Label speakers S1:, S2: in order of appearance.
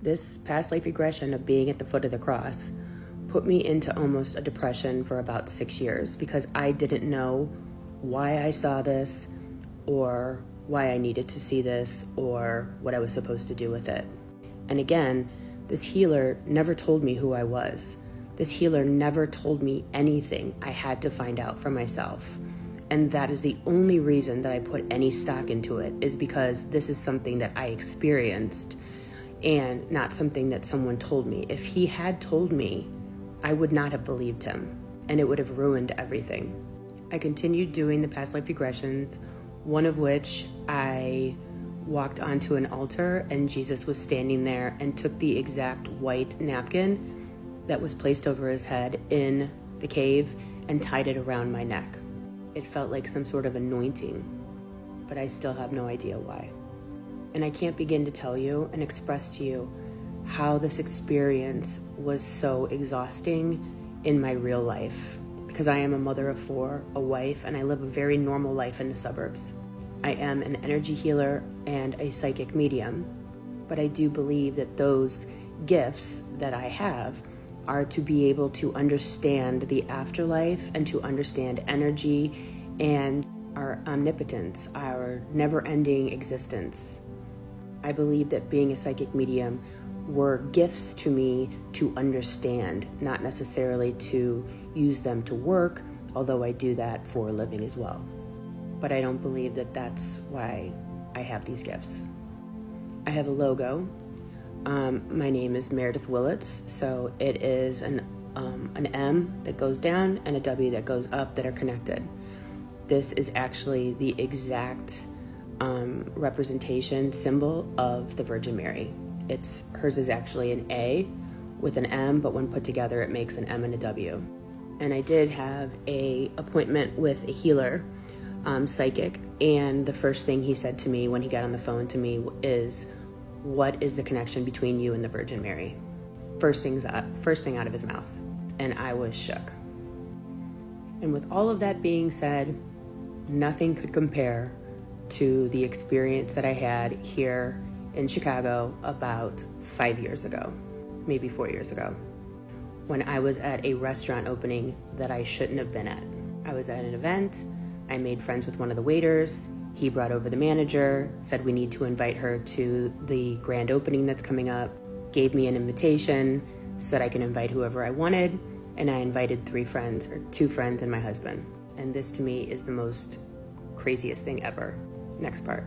S1: This past life regression of being at the foot of the cross put me into almost a depression for about 6 years because I didn't know why I saw this or why I needed to see this or what I was supposed to do with it. And again, this healer never told me who I was. This healer never told me anything. I had to find out for myself. And that is the only reason that I put any stock into it, is because this is something that I experienced and not something that someone told me. If he had told me, I would not have believed him, and it would have ruined everything. I continued doing the past life regressions, one of which I walked onto an altar and Jesus was standing there and took the exact white napkin that was placed over his head in the cave and tied it around my neck. It felt like some sort of anointing, but I still have no idea why. And I can't begin to tell you and express to you how this experience was so exhausting in my real life, because I am a mother of 4, a wife, and I live a very normal life in the suburbs. I am an energy healer and a psychic medium, but I do believe that those gifts that I have are to be able to understand the afterlife and to understand energy and our omnipotence, our never-ending existence. I believe that being a psychic medium were gifts to me to understand, not necessarily to use them to work, although I do that for a living as well. But I don't believe that that's why I have these gifts. I have a logo. My name is Meredith Willits, so it is an M that goes down and a W that goes up that are connected. This is actually the exact representation symbol of the Virgin Mary. Hers is actually an A with an M, but when put together it makes an M and a W. And I did have a appointment with a healer, psychic, and the first thing he said to me when he got on the phone to me is, "What is the connection between you and the Virgin Mary?" First thing out of his mouth, and I was shook. And with all of that being said, nothing could compare to the experience that I had here in Chicago about 5 years ago, maybe 4 years ago, when I was at a restaurant opening that I shouldn't have been at. I was at an event, I made friends with one of the waiters, he brought over the manager, said we need to invite her to the grand opening that's coming up, gave me an invitation, said I can invite whoever I wanted, and I invited 2 friends and my husband. And this to me is the most craziest thing ever. Next part.